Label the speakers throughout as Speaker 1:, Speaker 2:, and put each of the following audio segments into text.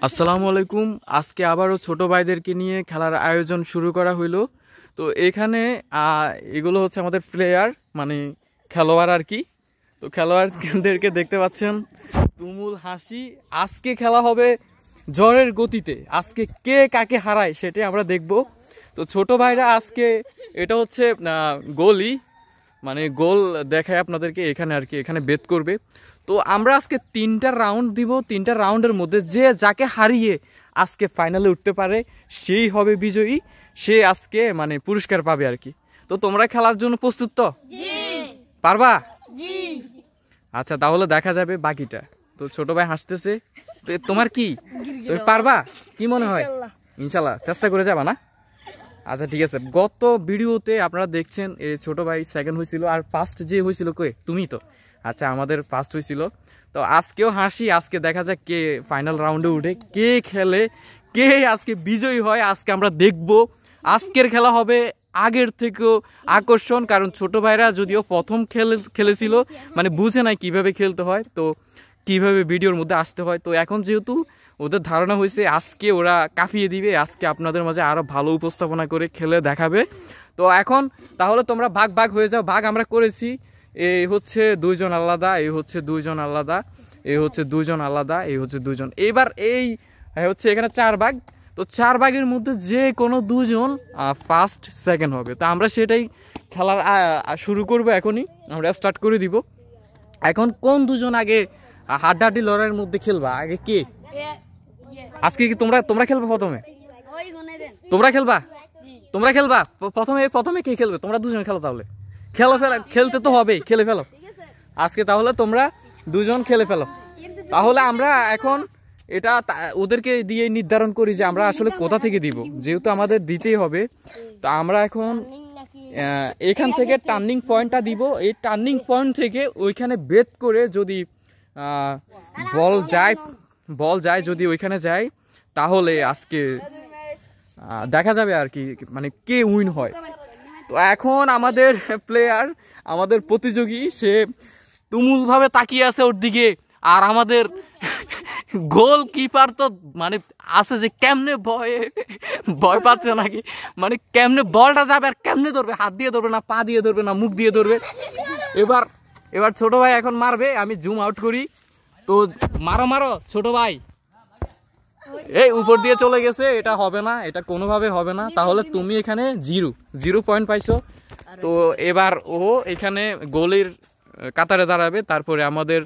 Speaker 1: আসসালামু আলাইকুম। আজকে আবারও ছোট ভাইদেরকে নিয়ে খেলার আয়োজন শুরু করা হইলো। তো এখানে এগুলো হচ্ছে আমাদের প্লেয়ার, মানে খেলোয়াড় আর কি। তো খেলোয়াড়দেরকে দেখতে পাচ্ছেন, তুমুল হাসি। আজকে খেলা হবে ঝড়ের গতিতে। আজকে কে কাকে হারায় সেটাই আমরা দেখব। তো ছোট ভাইরা আজকে এটা হচ্ছে গোলই, মানে গোল দেখায় আপনাদেরকে এখানে আর কি, এখানে বেট করবে। তো আমরা আজকে 3টা রাউন্ড দিব। 3টা রাউন্ডের মধ্যে যে যাকে হারিয়ে আজকে ফাইনালে উঠতে পারে সেই হবে বিজয়ী, সে আজকে মানে পুরস্কার পাবে আর কি। তো তোমরা খেলার জন্য প্রস্তুত তো? পারবা? আচ্ছা, তাহলে দেখা যাবে বাকিটা। তো ছোট ভাই হাসতেছে, তোমার কি, তুমি পারবা কি মনে হয়? ইনশাল্লাহ চেষ্টা করে যাবা না? আচ্ছা ঠিক আছে। গত ভিডিওতে আপনারা দেখছেন এই ছোট ভাই সেকেন্ড হয়েছিল, আর ফার্স্ট যে হয়েছিল কে, তুমি তো। আচ্ছা, আমাদের ফার্স্ট হয়েছিল। তো আজকেও হাসি, আজকে দেখা যাক কে ফাইনাল রাউন্ডে উঠে, কে খেলে, কে আজকে বিজয়ী হয়। আজকে আমরা দেখব। আজকের খেলা হবে আগের থেকেও আকর্ষণ, কারণ ছোট ভাইরা যদিও প্রথম খেলেছিল, মানে বুঝে নাই কিভাবে খেলতে হয়, তো কিভাবে ভিডিওর মধ্যে আসতে হয়। তো এখন যেহেতু ওদের ধারণা হয়েছে আজকে ওরা কাঁপিয়ে দিবে, আজকে আপনাদের মাঝে আরো ভালো উপস্থাপনা করে খেলে দেখাবে। তো এখন তাহলে তোমরা ভাগ ভাগ হয়ে যাও। ভাগ আমরা করেছি, এই হচ্ছে 2 জন আলাদা, এই হচ্ছে 2 জন আলাদা, এই হচ্ছে 2 জন আলাদা, এই হচ্ছে 2 জন। এবার এই হচ্ছে এখানে 4 ভাগ। তো 4 ভাগের মধ্যে যে কোনো 2 জন ফার্স্ট সেকেন্ড হবে। তো আমরা সেটাই খেলার শুরু করবো এখনই, আমরা স্টার্ট করে দিব। এখন কোন 2 জন আগে হাড্ডাহাড্ডি লড়াইয়ের মধ্যে খেলবা, আগে কে? আজকে কি তোমরা খেলবা? প্রথমে তোমরা খেলবা প্রথমে কে খেলবে? তোমরা 2 জন খেলো, তাহলে খেলতে তো হবে, খেলে ফেলো আজকে। তাহলে তোমরা 2 জন খেলে ফেলো। তাহলে আমরা এখন এটা ওদেরকে দিয়ে নির্ধারণ করি যে আমরা আসলে কোথা থেকে দিব, যেহেতু আমাদের দিতেই হবে। তো আমরা এখন এখান থেকে টার্নিং পয়েন্টটা দিব। এই টার্নিং পয়েন্ট থেকে ওইখানে বেট করে যদি বল যায় যদি ওইখানে যায়, তাহলে আজকে দেখা যাবে আর কি, মানে কে উইন হয়। তো এখন আমাদের প্লেয়ার, আমাদের প্রতিযোগী, সে তুমুলভাবে তাকিয়ে আছে ওর দিকে। আর আমাদের গোলকিপার তো মানে আছে যে কেমনে ভয় পাচ্ছে নাকি, মানে কেমনে বলটা যাবে আর কেমনে ধরবে, হাত দিয়ে ধরবে না, পা দিয়ে ধরবে না, মুখ দিয়ে ধরবে। এবার ছোট ভাই এখন মারবে, আমি জুম আউট করি। তো মারো ছোট ভাই। এই উপর দিয়ে চলে গেছে, এটা হবে না, এটা কোনোভাবে হবে না। তাহলে তুমি এখানে 0 পয়েন্ট পাইছো। তো এবার ও এখানে গোলের কাতারে দাঁড়াবে। তারপরে আমাদের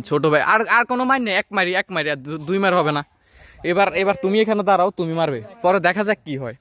Speaker 1: ছোট ভাই, আর কোনো মার নেই, এক মারি আর 2 মার হবে না। এবার তুমি এখানে দাঁড়াও, তুমি মারবে, পরে দেখা যাক কি হয়।